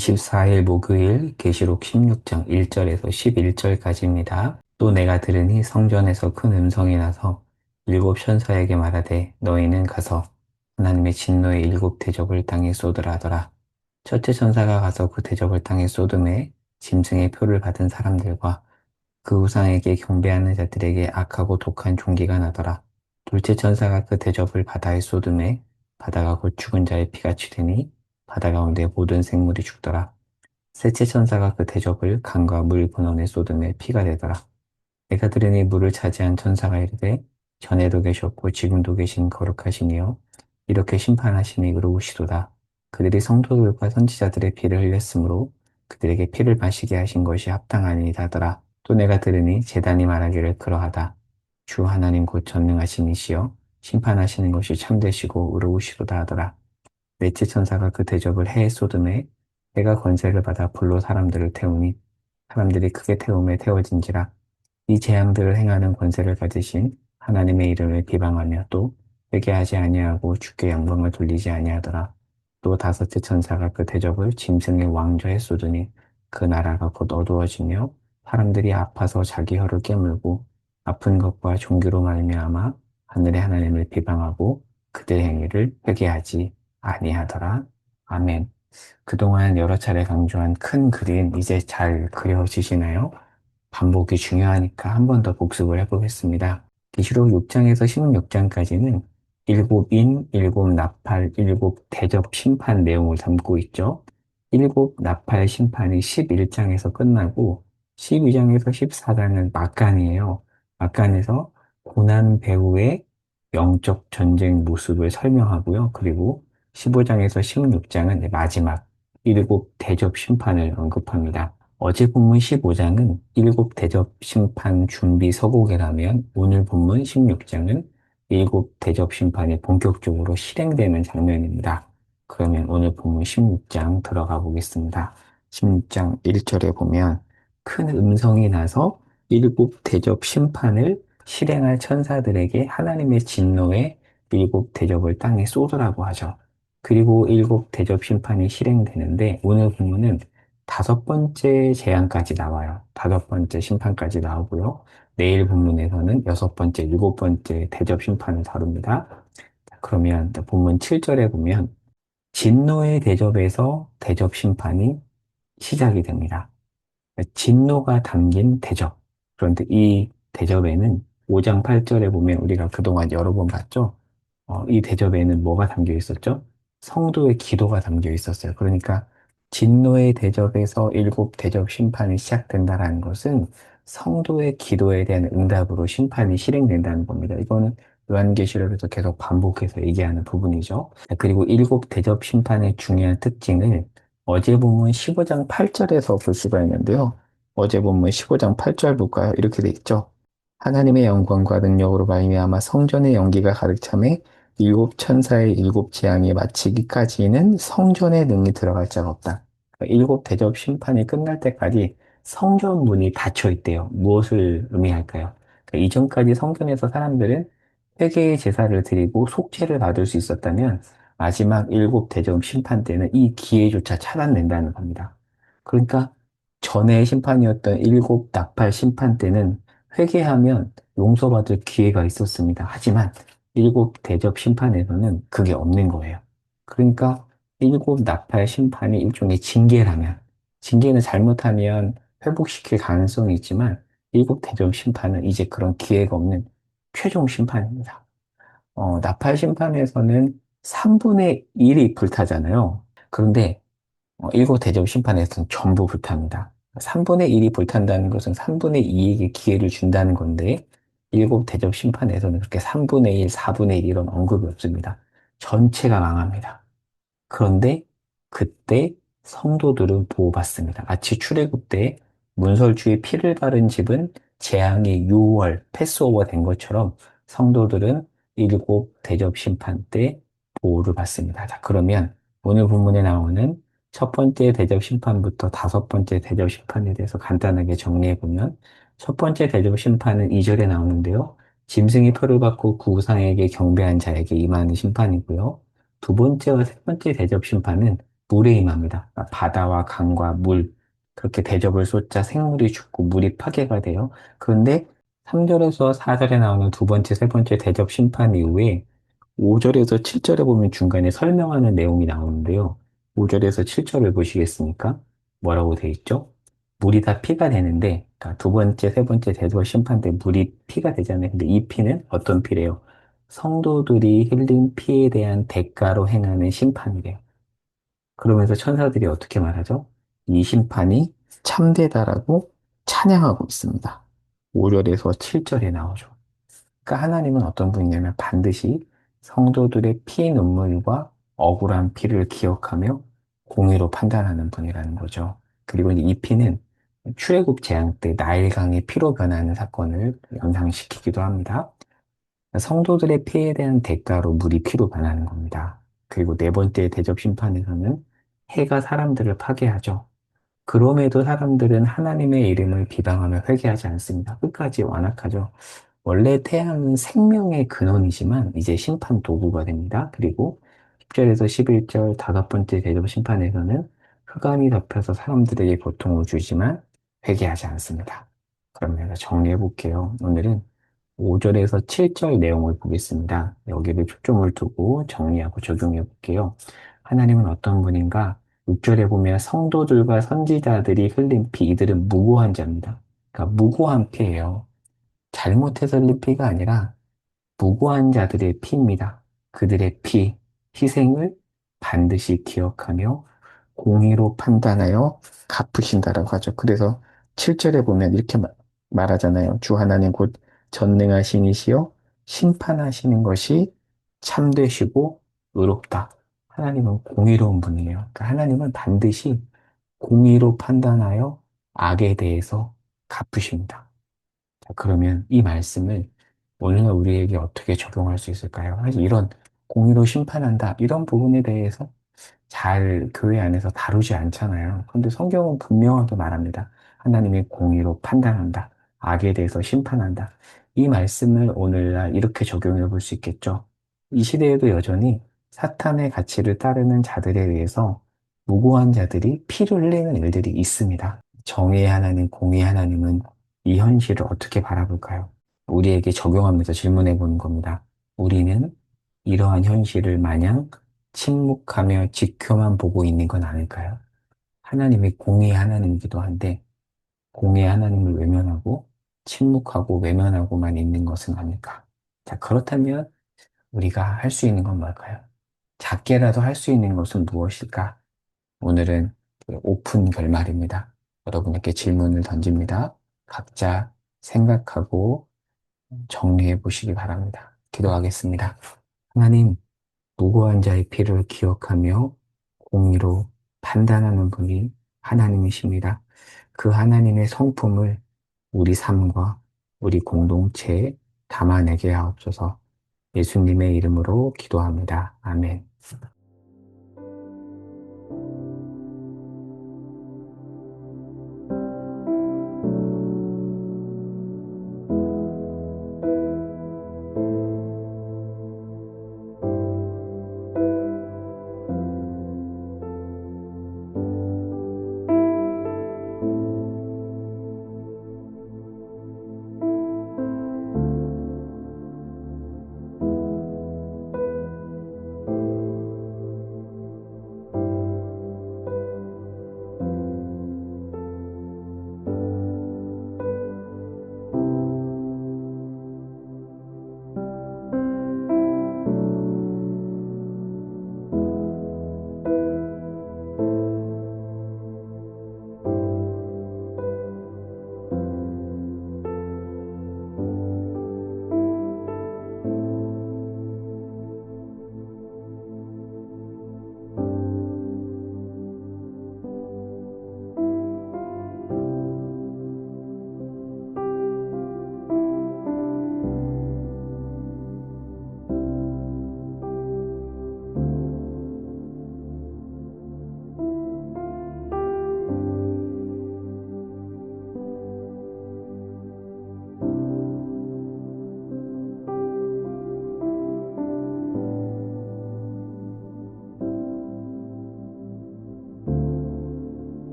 24일 목요일 계시록 16장 1절에서 11절까지입니다. 또 내가 들으니 성전에서 큰 음성이 나서 일곱 천사에게 말하되 너희는 가서 하나님의 진노의 일곱 대접을 땅에 쏟으라 하더라. 첫째 천사가 가서 그 대접을 땅에 쏟음에 짐승의 표를 받은 사람들과 그 우상에게 경배하는 자들에게 악하고 독한 종기가 나더라. 둘째 천사가 그 대접을 바다에 쏟음에 바다가 곧 죽은 자의 피같이 되니 바다 가운데 모든 생물이 죽더라. 셋째 천사가 그 대접을 강과 물 근원에 쏟음에 피가 되더라. 내가 들으니 물을 차지한 천사가 이르되 전에도 계셨고 지금도 계신 거룩하시니요 이렇게 심판하시니 의로우시도다. 그들이 성도들과 선지자들의 피를 흘렸으므로 그들에게 피를 마시게 하신 것이 합당하니이다 하더라. 또 내가 들으니 제단이 말하기를 그러하다. 주 하나님 곧 전능하신 이시여 심판하시는 것이 참되시고 의로우시도다 하더라. 넷째 천사가 그 대접을 해에 쏟음에 해가 권세를 받아 불로 사람들을 태우니 사람들이 크게 태움에 태워진지라. 이 재앙들을 행하는 권세를 가지신 하나님의 이름을 비방하며 또 회개하지 아니하고 주께 영광을 돌리지 아니하더라. 또 다섯째 천사가 그 대접을 짐승의 왕좌에 쏟으니 그 나라가 곧 어두워지며 사람들이 아파서 자기 혀를 깨물고 아픈 것과 종기로 말미암아 하늘의 하나님을 비방하고 그들의 행위를 회개하지 아니하더라. 아멘. 그동안 여러 차례 강조한 큰 그림 이제 잘 그려지시나요? 반복이 중요하니까 한 번 더 복습을 해보겠습니다. 계시록 6장에서 16장까지는 일곱 인, 일곱 나팔, 일곱 대접 심판 내용을 담고 있죠. 일곱 나팔 심판이 11장에서 끝나고 12장에서 14장은 막간이에요. 막간에서 고난 배후의 영적 전쟁 모습을 설명하고요. 그리고 15장에서 16장은 마지막 일곱 대접 심판을 언급합니다. 어제 본문 15장은 일곱 대접 심판 준비 서곡이라면 오늘 본문 16장은 일곱 대접 심판이 본격적으로 실행되는 장면입니다. 그러면 오늘 본문 16장 들어가 보겠습니다. 16장 1절에 보면 큰 음성이 나서 일곱 대접 심판을 실행할 천사들에게 하나님의 진노의 일곱 대접을 땅에 쏟으라고 하죠. 그리고 일곱 대접 심판이 실행되는데 오늘 본문은 다섯 번째 재앙까지 나와요. 다섯 번째 심판까지 나오고요. 내일 본문에서는 여섯 번째, 일곱 번째 대접 심판을 다룹니다. 그러면 본문 7절에 보면 진노의 대접에서 대접 심판이 시작이 됩니다. 진노가 담긴 대접. 그런데 이 대접에는 5장 8절에 보면 우리가 그동안 여러 번 봤죠? 이 대접에는 뭐가 담겨 있었죠? 성도의 기도가 담겨 있었어요. 그러니까 진노의 대접에서 일곱 대접 심판이 시작된다는 것은 성도의 기도에 대한 응답으로 심판이 실행된다는 겁니다. 이거는 요한계시록에서 계속 반복해서 얘기하는 부분이죠. 그리고 일곱 대접 심판의 중요한 특징을 어제 본문 15장 8절에서 볼 수가 있는데요. 어제 본문 15장 8절 볼까요? 이렇게 돼 있죠. 하나님의 영광과 능력으로 말미암아 성전의 연기가 가득 차매 일곱 천사의 일곱 재앙이 마치기까지는 성전의 능이 들어갈 자가 없다. 그러니까 일곱 대접 심판이 끝날 때까지 성전 문이 닫혀 있대요. 무엇을 의미할까요? 그러니까 이전까지 성전에서 사람들은 회개의 제사를 드리고 속죄를 받을 수 있었다면 마지막 일곱 대접 심판 때는 이 기회조차 차단된다는 겁니다. 그러니까 전에 심판이었던 일곱 나팔 심판 때는 회개하면 용서받을 기회가 있었습니다. 하지만 일곱 대접 심판에서는 그게 없는 거예요. 그러니까 일곱 나팔 심판이 일종의 징계라면, 징계는 잘못하면 회복시킬 가능성이 있지만 일곱 대접 심판은 이제 그런 기회가 없는 최종 심판입니다. 나팔 심판에서는 3분의 1이 불타잖아요. 그런데 일곱 대접 심판에서는 전부 불탑니다. 3분의 1이 불탄다는 것은 3분의 2에게 기회를 준다는 건데 일곱 대접 심판에서는 그렇게 3분의 1, 4분의 1 이런 언급이 없습니다. 전체가 망합니다. 그런데 그때 성도들은 보호받습니다. 마치 출애굽 때 문설주의 피를 바른 집은 재앙의 유월, 패스오버 된 것처럼 성도들은 일곱 대접 심판 때 보호를 받습니다. 자, 그러면 오늘 본문에 나오는 첫 번째 대접 심판부터 다섯 번째 대접 심판에 대해서 간단하게 정리해 보면 첫 번째 대접 심판은 2절에 나오는데요. 짐승이 표를 받고 그 우상에게 경배한 자에게 임하는 심판이고요. 두 번째와 세 번째 대접 심판은 물에 임합니다. 그러니까 바다와 강과 물, 그렇게 대접을 쏟자 생물이 죽고 물이 파괴가 돼요. 그런데 3절에서 4절에 나오는 두 번째, 세 번째 대접 심판 이후에 5절에서 7절에 보면 중간에 설명하는 내용이 나오는데요. 5절에서 7절을 보시겠습니까? 뭐라고 돼 있죠? 물이 다 피가 되는데, 그러니까 두 번째, 세 번째 대접 심판 때 물이 피가 되잖아요. 근데 이 피는 어떤 피래요? 성도들이 흘린 피에 대한 대가로 행하는 심판이래요. 그러면서 천사들이 어떻게 말하죠? 이 심판이 참되다라고 찬양하고 있습니다. 5절에서 7절에 나오죠. 그러니까 하나님은 어떤 분이냐면 반드시 성도들의 피 눈물과 억울한 피를 기억하며 공의로 판단하는 분이라는 거죠. 그리고 이제 이 피는 출애굽 재앙 때 나일강이 피로 변하는 사건을 연상시키기도 합니다. 성도들의 피해에 대한 대가로 물이 피로 변하는 겁니다. 그리고 네 번째 대접 심판에서는 해가 사람들을 파괴하죠. 그럼에도 사람들은 하나님의 이름을 비방하며 회개하지 않습니다. 끝까지 완악하죠. 원래 태양은 생명의 근원이지만 이제 심판 도구가 됩니다. 그리고 10절에서 11절 다섯 번째 대접 심판에서는 흑암이 덮여서 사람들에게 고통을 주지만 회개하지 않습니다. 그러면 정리해 볼게요. 오늘은 5절에서 7절 내용을 보겠습니다. 여기를 초점을 두고 정리하고 적용해 볼게요. 하나님은 어떤 분인가? 6절에 보면 성도들과 선지자들이 흘린 피, 이들은 무고한 자입니다. 그러니까 무고한 피예요. 잘못해서 흘린 피가 아니라 무고한 자들의 피입니다. 그들의 피, 희생을 반드시 기억하며 공의로 판단하여 갚으신다라고 하죠. 그래서 7절에 보면 이렇게 말하잖아요. 주 하나님 곧 전능하신 이시여 심판하시는 것이 참되시고 의롭다. 하나님은 공의로운 분이에요. 그러니까 하나님은 반드시 공의로 판단하여 악에 대해서 갚으십니다. 자, 그러면 이 말씀을 오늘날 우리에게 어떻게 적용할 수 있을까요? 사실 이런 공의로 심판한다, 이런 부분에 대해서 잘 교회 안에서 다루지 않잖아요. 그런데 성경은 분명하게 말합니다. 하나님이 공의로 판단한다. 악에 대해서 심판한다. 이 말씀을 오늘날 이렇게 적용해 볼 수 있겠죠. 이 시대에도 여전히 사탄의 가치를 따르는 자들에 의해서 무고한 자들이 피를 흘리는 일들이 있습니다. 정의의 하나님, 공의의 하나님은 이 현실을 어떻게 바라볼까요? 우리에게 적용하면서 질문해 보는 겁니다. 우리는 이러한 현실을 마냥 침묵하며 지켜만 보고 있는 건 아닐까요? 하나님이 공의의 하나님이기도 한데, 공의의 하나님을 외면하고, 침묵하고 외면하고만 있는 것은 아닐까? 자, 그렇다면 우리가 할 수 있는 건 뭘까요? 작게라도 할 수 있는 것은 무엇일까? 오늘은 그 오픈 결말입니다. 여러분에게 질문을 던집니다. 각자 생각하고 정리해 보시기 바랍니다. 기도하겠습니다. 하나님, 무고한 자의 피를 기억하며 공의로 판단하는 분이 하나님이십니다. 그 하나님의 성품을 우리 삶과 우리 공동체에 담아내게 하옵소서. 예수님의 이름으로 기도합니다. 아멘.